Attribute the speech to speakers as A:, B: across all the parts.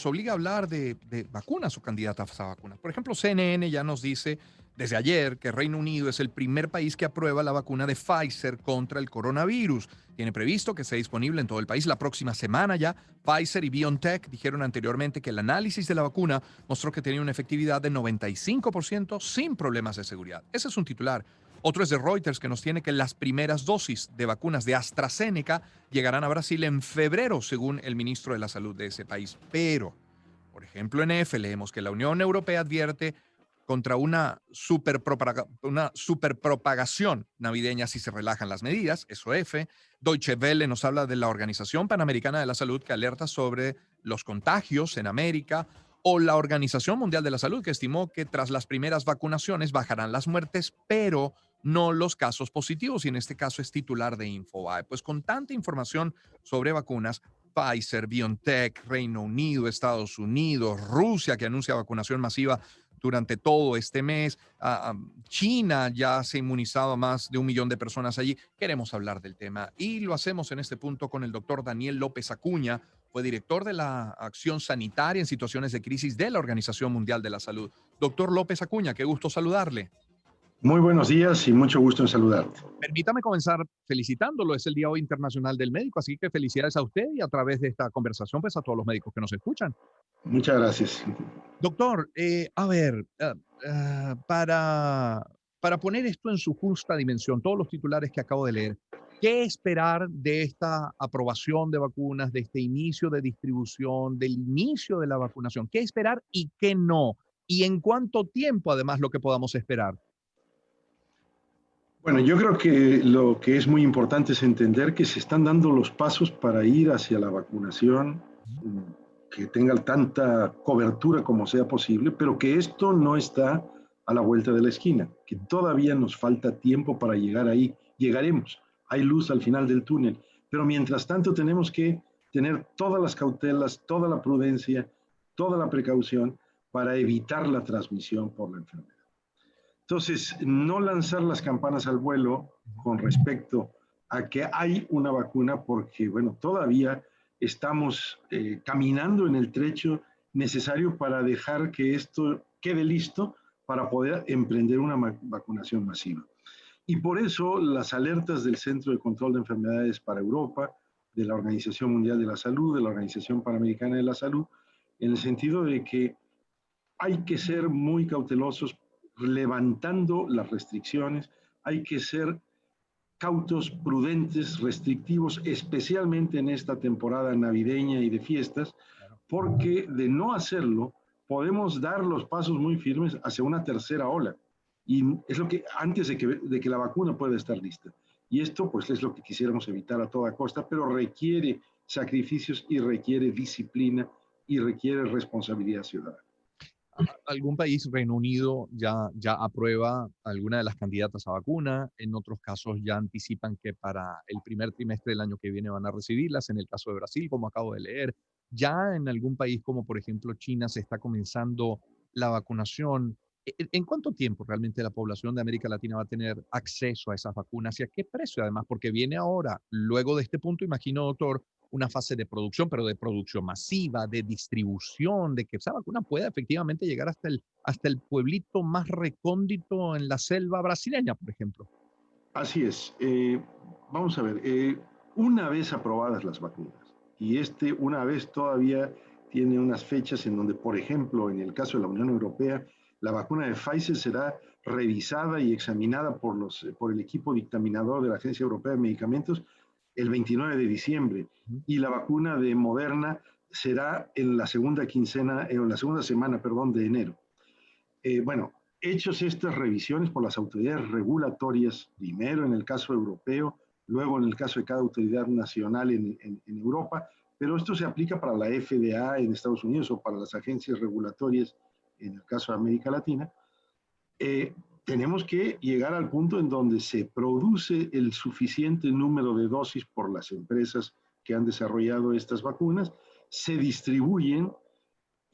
A: nos obliga a hablar de vacunas o candidatas a vacunas. Por ejemplo, CNN ya nos dice desde ayer que Reino Unido es el primer país que aprueba la vacuna de Pfizer contra el coronavirus. Tiene previsto que esté disponible en todo el país la próxima semana ya. Pfizer y BioNTech dijeron anteriormente que el análisis de la vacuna mostró que tenía una efectividad de 95% sin problemas de seguridad. Ese es un titular. Otro es de Reuters, que nos tiene que las primeras dosis de vacunas de AstraZeneca llegarán a Brasil en febrero, según el ministro de la Salud de ese país. Pero, por ejemplo, en EFE leemos que la Unión Europea advierte contra una superpropagación navideña si se relajan las medidas, eso F. Deutsche Welle nos habla de la Organización Panamericana de la Salud, que alerta sobre los contagios en América, o la Organización Mundial de la Salud, que estimó que tras las primeras vacunaciones bajarán las muertes, pero no los casos positivos, y en este caso es titular de Infobae. Pues con tanta información sobre vacunas, Pfizer, BioNTech, Reino Unido, Estados Unidos, Rusia, que anuncia vacunación masiva durante todo este mes, China ya se ha inmunizado a más de 1 millón de personas allí. Queremos hablar del tema y lo hacemos en este punto con el doctor Daniel López Acuña, fue director de la acción sanitaria en situaciones de crisis de la Organización Mundial de la Salud. Doctor López Acuña, qué gusto saludarle.
B: Muy buenos días y mucho gusto en saludarte.
A: Permítame comenzar felicitándolo. Es el Día Hoy Internacional del Médico, así que felicidades a usted y a través de esta conversación, pues a todos los médicos que nos escuchan.
B: Muchas gracias.
A: Doctor, a ver, para poner esto en su justa dimensión, todos los titulares que acabo de leer, ¿qué esperar de esta aprobación de vacunas, de este inicio de distribución, del inicio de la vacunación? ¿Qué esperar y qué no? ¿Y en cuánto tiempo, además, lo que podamos esperar?
B: Bueno, yo creo que lo que es muy importante es entender que se están dando los pasos para ir hacia la vacunación, que tenga tanta cobertura como sea posible, pero que esto no está a la vuelta de la esquina, que todavía nos falta tiempo para llegar ahí. Llegaremos, hay luz al final del túnel, pero mientras tanto tenemos que tener todas las cautelas, toda la prudencia, toda la precaución para evitar la transmisión por la enfermedad. Entonces, no lanzar las campanas al vuelo con respecto a que hay una vacuna, porque, bueno, todavía estamos caminando en el trecho necesario para dejar que esto quede listo para poder emprender una vacunación masiva. Y por eso las alertas del Centro de Control de Enfermedades para Europa, de la Organización Mundial de la Salud, de la Organización Panamericana de la Salud, en el sentido de que hay que ser muy cautelosos levantando las restricciones, hay que ser cautos, prudentes, restrictivos, especialmente en esta temporada navideña y de fiestas, porque de no hacerlo podemos dar los pasos muy firmes hacia una tercera ola. Y es lo que antes de que la vacuna pueda estar lista. Y esto pues es lo que quisiéramos evitar a toda costa, pero requiere sacrificios y requiere disciplina y requiere responsabilidad ciudadana.
A: Algún país, Reino Unido, ya aprueba alguna de las candidatas a vacuna. En otros casos ya anticipan que para el primer trimestre del año que viene van a recibirlas. En el caso de Brasil, como acabo de leer, ya en algún país como por ejemplo China se está comenzando la vacunación. ¿En cuánto tiempo realmente la población de América Latina va a tener acceso a esas vacunas y a qué precio además? Porque viene ahora, luego de este punto, imagino, doctor, una fase de producción, pero de producción masiva, de distribución, de que esa vacuna pueda efectivamente llegar hasta el pueblito más recóndito en la selva brasileña, por ejemplo.
B: Así es. Vamos a ver, una vez aprobadas las vacunas, y una vez todavía tiene unas fechas en donde, por ejemplo, en el caso de la Unión Europea, la vacuna de Pfizer será revisada y examinada por el equipo dictaminador de la Agencia Europea de Medicamentos el 29 de diciembre,
A: Ujú.
B: y la vacuna de Moderna será en la segunda quincena, en la segunda semana, perdón, de enero. Bueno, hechos estas revisiones por las autoridades regulatorias, primero en el caso europeo, luego en el caso de cada autoridad nacional en Europa, pero esto se aplica para la FDA en Estados Unidos o para las agencias regulatorias en el caso de América Latina. Tenemos que llegar al punto en donde se produce el suficiente número de dosis por las empresas que han desarrollado estas vacunas, se distribuyen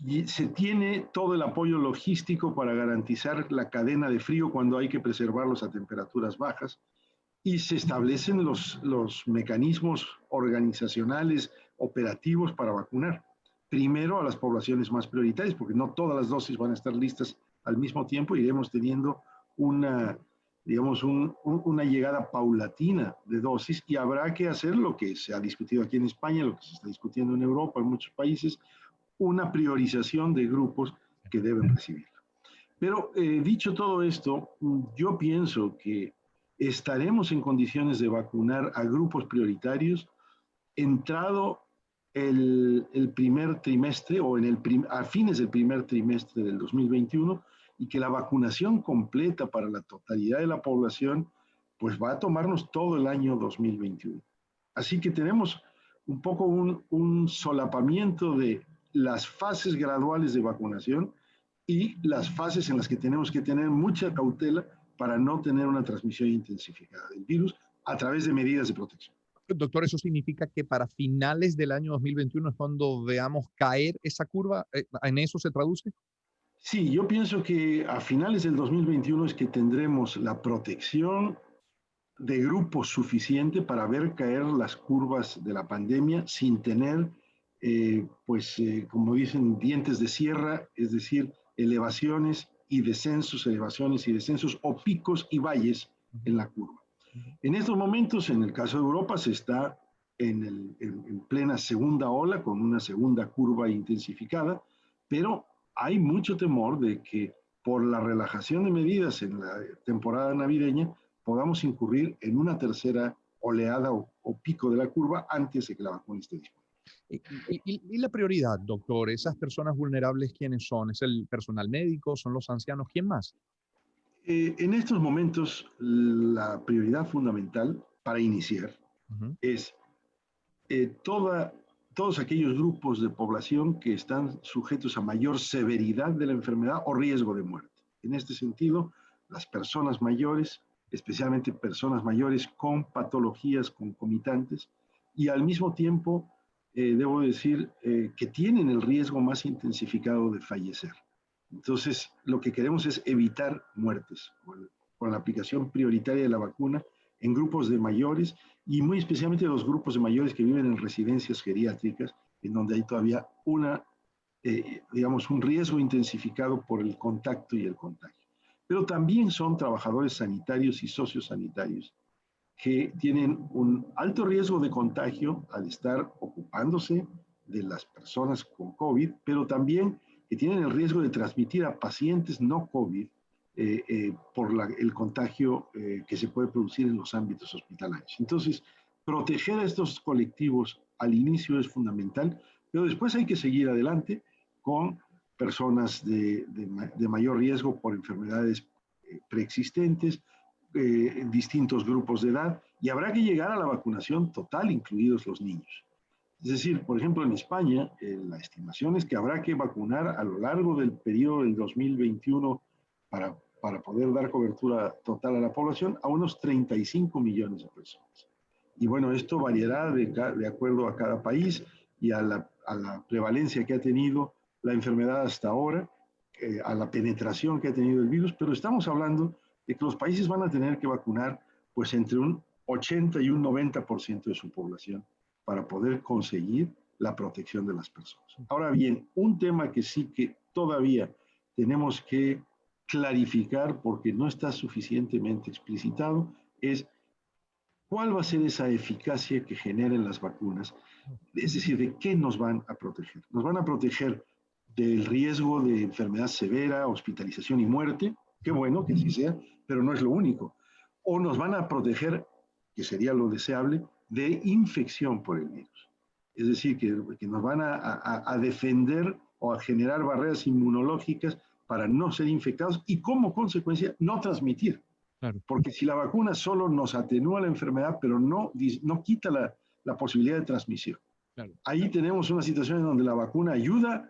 B: y se tiene todo el apoyo logístico para garantizar la cadena de frío cuando hay que preservarlos a temperaturas bajas y se establecen los mecanismos organizacionales operativos para vacunar. primero a las poblaciones más prioritarias, porque no todas las dosis van a estar listas al mismo tiempo, iremos teniendo una, digamos, una llegada paulatina de dosis y habrá que hacer lo que se ha discutido aquí en España, lo que se está discutiendo en Europa, en muchos países, una priorización de grupos que deben recibirla. Pero dicho todo esto, yo pienso que estaremos en condiciones de vacunar a grupos prioritarios entrado el primer trimestre o a fines del primer trimestre del 2021 y que la vacunación completa para la totalidad de la población pues va a tomarnos todo el año 2021. Así que tenemos un poco un solapamiento de las fases graduales de vacunación y las fases en las que tenemos que tener mucha cautela para no tener una transmisión intensificada del virus a través de medidas de protección.
A: Doctor, ¿eso significa que para finales del año 2021 es cuando veamos caer esa curva? ¿En eso se traduce?
B: Sí, yo pienso que a finales del 2021 es que tendremos la protección de grupo suficiente para ver caer las curvas de la pandemia sin tener, como dicen, dientes de sierra, es decir, elevaciones y descensos o picos y valles en la curva. En estos momentos, en el caso de Europa, se está en plena segunda ola con una segunda curva intensificada, pero hay mucho temor de que por la relajación de medidas en la temporada navideña podamos incurrir en una tercera oleada o pico de la curva antes de que la vacuna esté disponible.
A: Y la prioridad, doctor, esas personas vulnerables, ¿quiénes son? ¿Es el personal médico? ¿Son los ancianos? ¿Quién más?
B: En estos momentos, la prioridad fundamental para iniciar es todos aquellos grupos de población que están sujetos a mayor severidad de la enfermedad o riesgo de muerte. En este sentido, las personas mayores, especialmente personas mayores con patologías concomitantes y al mismo tiempo, debo decir, que tienen el riesgo más intensificado de fallecer. Entonces, lo que queremos es evitar muertes con la aplicación prioritaria de la vacuna en grupos de mayores y muy especialmente los grupos de mayores que viven en residencias geriátricas, en donde hay todavía un riesgo intensificado por el contacto y el contagio. Pero también son trabajadores sanitarios y sociosanitarios que tienen un alto riesgo de contagio al estar ocupándose de las personas con COVID, pero también que tienen el riesgo de transmitir a pacientes no COVID por el contagio que se puede producir en los ámbitos hospitalarios. Entonces, proteger a estos colectivos al inicio es fundamental, pero después hay que seguir adelante con personas de mayor riesgo por enfermedades preexistentes, distintos grupos de edad, y habrá que llegar a la vacunación total, incluidos los niños. Es decir, por ejemplo, en España, la estimación es que habrá que vacunar a lo largo del periodo del 2021 para poder dar cobertura total a la población a unos 35 millones de personas. Y bueno, esto variará de acuerdo a cada país y a la prevalencia que ha tenido la enfermedad hasta ahora, a la penetración que ha tenido el virus, pero estamos hablando de que los países van a tener que vacunar pues entre un 80 y un 90% de su población para poder conseguir la protección de las personas. Ahora bien, un tema que sí que todavía tenemos que clarificar porque no está suficientemente explicitado es cuál va a ser esa eficacia que generen las vacunas, es decir, de qué nos van a proteger. Nos van a proteger del riesgo de enfermedad severa, hospitalización y muerte, qué bueno que así sea, pero no es lo único. O nos van a proteger, que sería lo deseable, de infección por el virus. Es decir, que nos van a defender o a generar barreras inmunológicas para no ser infectados y como consecuencia no transmitir. Claro. Porque si la vacuna solo nos atenúa la enfermedad, pero no quita la posibilidad de transmisión. Claro. Ahí tenemos una situación en donde la vacuna ayuda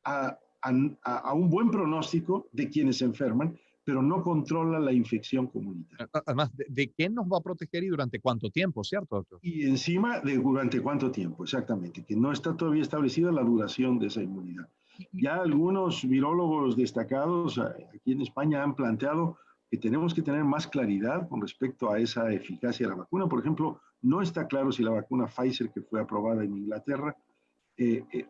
B: a un buen pronóstico de quienes se enferman, pero no controla la infección comunitaria.
A: Además, ¿de qué nos va a proteger y durante cuánto tiempo, cierto, doctor?
B: Y encima, de durante cuánto tiempo, exactamente, que no está todavía establecida la duración de esa inmunidad. Ya algunos virólogos destacados aquí en España han planteado que tenemos que tener más claridad con respecto a esa eficacia de la vacuna. Por ejemplo, no está claro si la vacuna Pfizer, que fue aprobada en Inglaterra,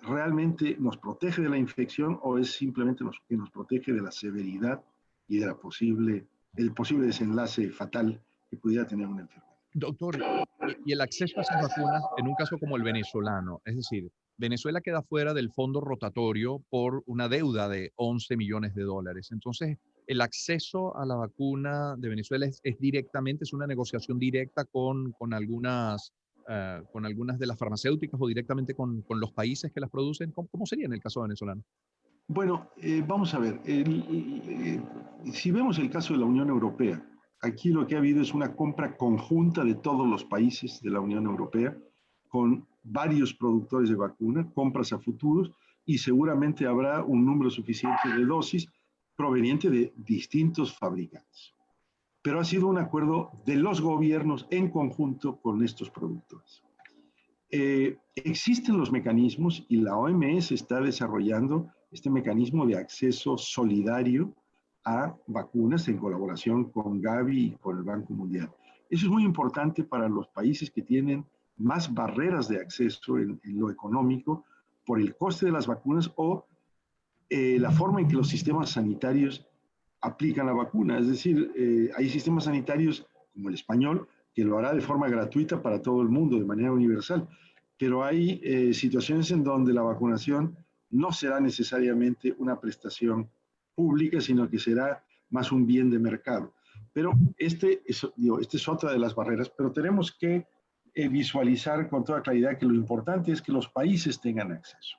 B: realmente nos protege de la infección o es simplemente que nos protege de la severidad y de el posible desenlace fatal que pudiera tener una enfermedad.
A: Doctor, y el acceso a esas vacunas en un caso como el venezolano, es decir, Venezuela queda fuera del fondo rotatorio por una deuda de 11 millones de dólares. Entonces, el acceso a la vacuna de Venezuela es directamente, es una negociación directa con algunas de las farmacéuticas o directamente con los países que las producen. ¿Cómo sería en el caso venezolano?
B: Bueno, vamos a ver, si vemos el caso de la Unión Europea, aquí lo que ha habido es una compra conjunta de todos los países de la Unión Europea con varios productores de vacuna, compras a futuros y seguramente habrá un número suficiente de dosis proveniente de distintos fabricantes. Pero ha sido un acuerdo de los gobiernos en conjunto con estos productores. Existen los mecanismos y la OMS está desarrollando este mecanismo de acceso solidario a vacunas en colaboración con Gavi y con el Banco Mundial. Eso es muy importante para los países que tienen más barreras de acceso en lo económico por el coste de las vacunas o la forma en que los sistemas sanitarios aplican la vacuna. Es decir, hay sistemas sanitarios como el español que lo hará de forma gratuita para todo el mundo, de manera universal. Pero hay situaciones en donde la vacunación no será necesariamente una prestación pública, sino que será más un bien de mercado. Pero esta es otra de las barreras, pero tenemos que visualizar con toda claridad que lo importante es que los países tengan acceso.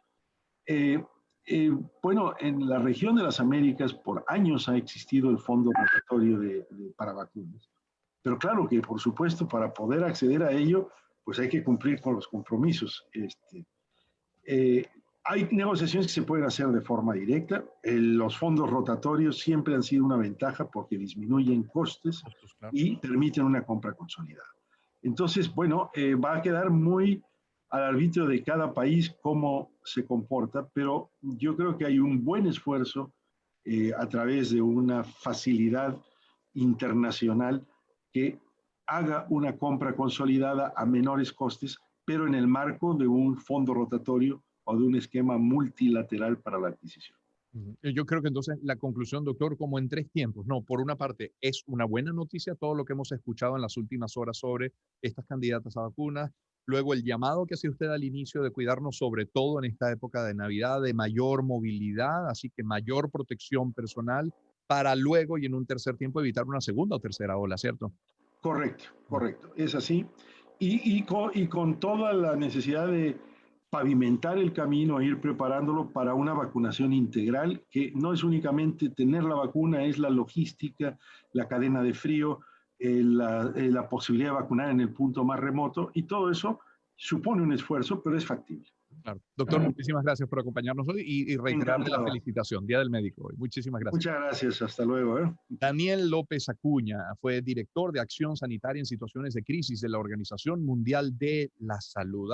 B: Eh, bueno, en la región de las Américas por años ha existido el fondo rotatorio para vacunas. Pero claro que, por supuesto, para poder acceder a ello, pues hay que cumplir con los compromisos. Eh, hay negociaciones que se pueden hacer de forma directa. Los fondos rotatorios siempre han sido una ventaja porque disminuyen costes
A: Costos, claro.
B: y permiten una compra consolidada. Entonces, bueno, va a quedar muy al arbitrio de cada país cómo se comporta, pero yo creo que hay un buen esfuerzo a través de una facilidad internacional que haga una compra consolidada a menores costes, pero en el marco de un fondo rotatorio o de un esquema multilateral para la adquisición.
A: Ujú. Yo creo que entonces la conclusión, doctor, como en tres tiempos. No, por una parte, es una buena noticia todo lo que hemos escuchado en las últimas horas sobre estas candidatas a vacunas. Luego, el llamado que hacía usted al inicio de cuidarnos, sobre todo en esta época de Navidad, de mayor movilidad, así que mayor protección personal, para luego y en un tercer tiempo evitar una segunda o tercera ola, ¿cierto?
B: Correcto, correcto, es así. Y con toda la necesidad de pavimentar el camino e ir preparándolo para una vacunación integral, que no es únicamente tener la vacuna, es la logística, la cadena de frío, la posibilidad de vacunar en el punto más remoto, y todo eso supone un esfuerzo, pero es factible.
A: Claro. Doctor, muchísimas gracias por acompañarnos hoy y reiterarle la
B: Encantado.
A: felicitación, Día del Médico hoy. Muchísimas gracias.
B: Muchas gracias, hasta luego.
A: Daniel López Acuña fue director de Acción Sanitaria en Situaciones de Crisis de la Organización Mundial de la Salud.